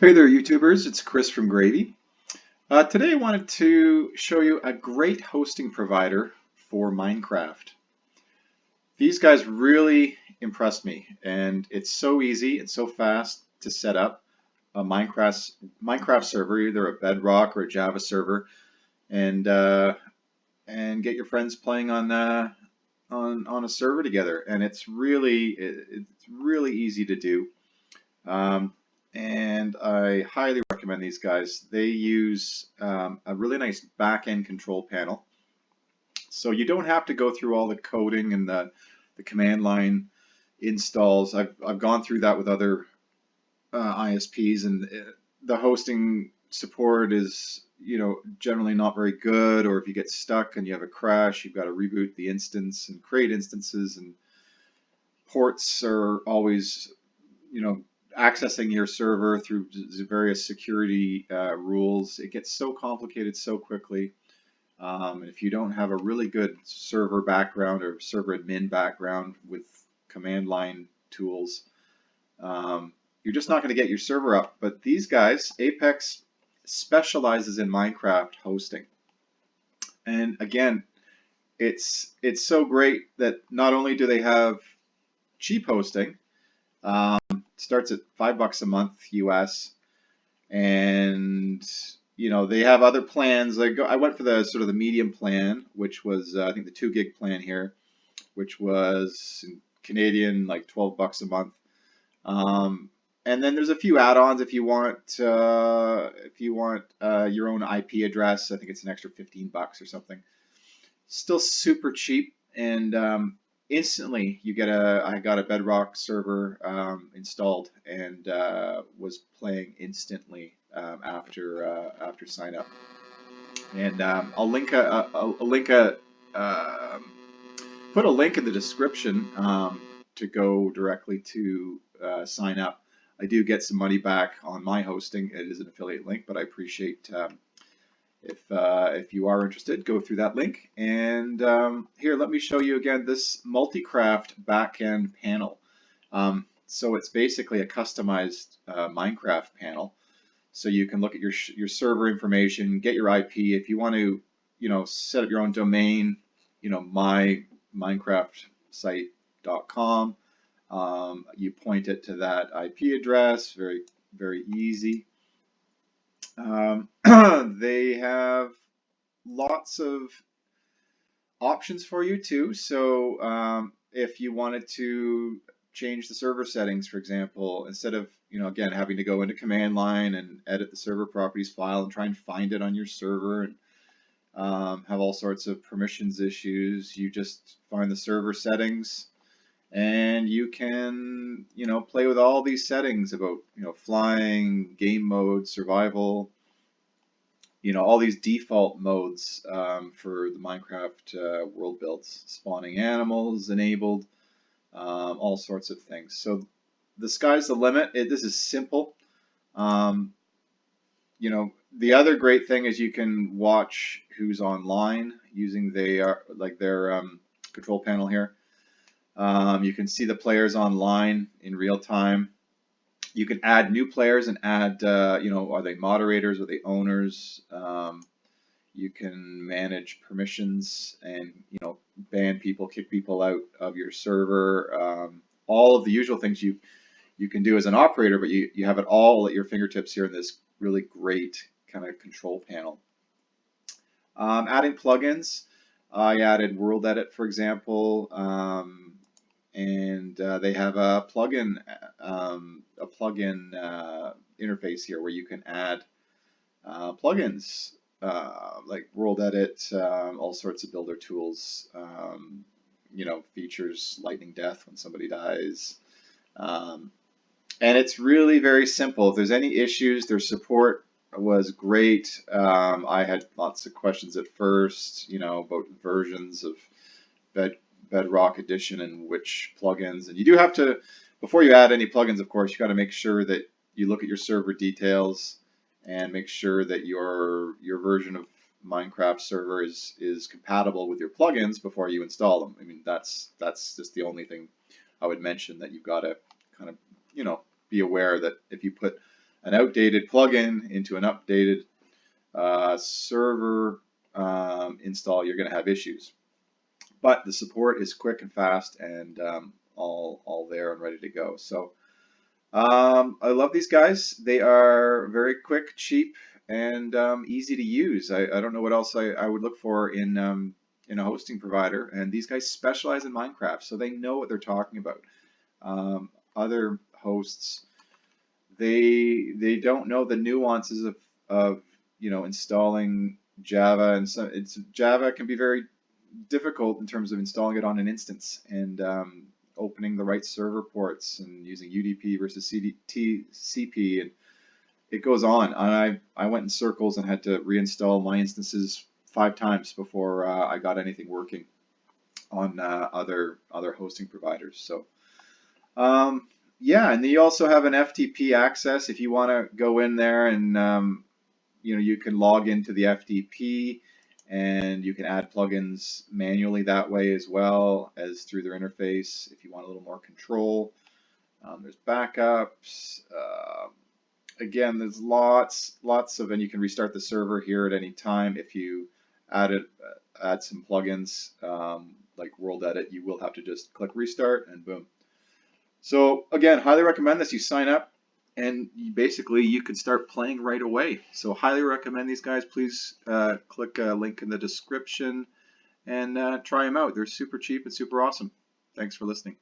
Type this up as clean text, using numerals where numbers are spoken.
Hey there, YouTubers. It's Chris from Gravy. Today I wanted to show you a great hosting provider for Minecraft. These guys really impressed me, and it's so easy and so fast to set up a Minecraft server, either a Bedrock or a Java server, and get your friends playing on a server together. And it's really easy to do. Um, and I highly recommend these guys. They use a really nice back-end control panel, so you don't have to go through all the coding and the command line installs. I've gone through that with other ISPs, and the hosting support is generally not very good. Or if you get stuck and you have a crash, you've got to reboot the instance and create instances, and ports are always accessing your server through various security rules. It gets so complicated so quickly. If you don't have a really good server background or server admin background with command line tools, you're just not going to get your server up. But these guys, Apex, specializes in Minecraft hosting. And again, it's so great that not only do they have cheap hosting, starts at $5 a month US, and they have other plans. I went for the sort of the medium plan, which was I think the 2 gig plan here, which was in Canadian like $12 a month. And then there's a few add-ons if you want your own IP address. I think it's an extra $15 or something. Still super cheap, and instantly you get I got a Bedrock server installed, and was playing instantly after sign up. And I'll put a link in the description to go directly to sign up. I do get some money back on my hosting. It is an affiliate link, but I appreciate if you are interested, go through that link. And here, let me show you again this Multicraft backend panel. So it's basically a customized Minecraft panel. So you can look at your server information, get your IP. If you want to, set up your own domain, myminecraftsite.com. You point it to that IP address. Very, very easy. They have lots of options for you too. So if you wanted to change the server settings, for example, instead of again having to go into command line and edit the server properties file and try and find it on your server, and have all sorts of permissions issues, you just find the server settings, and you can play with all these settings about flying, game mode, survival, all these default modes for the Minecraft world builds, spawning animals enabled, all sorts of things. So the sky's the limit. This is simple. The other great thing is you can watch who's online using their control panel here. You can see the players online in real time. You can add new players and add, are they moderators, are they owners? You can manage permissions and, ban people, kick people out of your server. All of the usual things you can do as an operator, but you have it all at your fingertips here in this really great kind of control panel. Adding plugins. I added World Edit, for example. And they have a plugin interface here where you can add plugins like World Edit, all sorts of builder tools, features lightning death when somebody dies, and it's really very simple. If there's any issues, their support was great. I had lots of questions at first, about versions of Bedrock Edition and which plugins. And you do have to, before you add any plugins, of course, you got to make sure that you look at your server details and make sure that your version of Minecraft server is compatible with your plugins before you install them. I mean, that's just the only thing I would mention, that you've got to kind of be aware that if you put an outdated plugin into an updated server install, you're going to have issues. But the support is quick and fast, and all there and ready to go. So I love these guys. They are very quick, cheap, and easy to use. I don't know what else I would look for in a hosting provider. And these guys specialize in Minecraft, so they know what they're talking about. Other hosts, they don't know the nuances of installing Java, and so Java can be very difficult in terms of installing it on an instance and opening the right server ports and using UDP versus CP, and it goes on. And I went in circles and had to reinstall my instances 5 times before I got anything working on other hosting providers. So yeah, and then you also have an FTP access if you want to go in there and you can log into the FTP, and you can add plugins manually that way as well as through their interface if you want a little more control. There's backups. Again, there's lots of, and you can restart the server here at any time. If you add some plugins like World Edit, you will have to just click restart and boom. So again, highly recommend this. You sign up, and basically you can start playing right away. So highly recommend these guys. Please click a link in the description and try them out. They're super cheap and super awesome. Thanks for listening.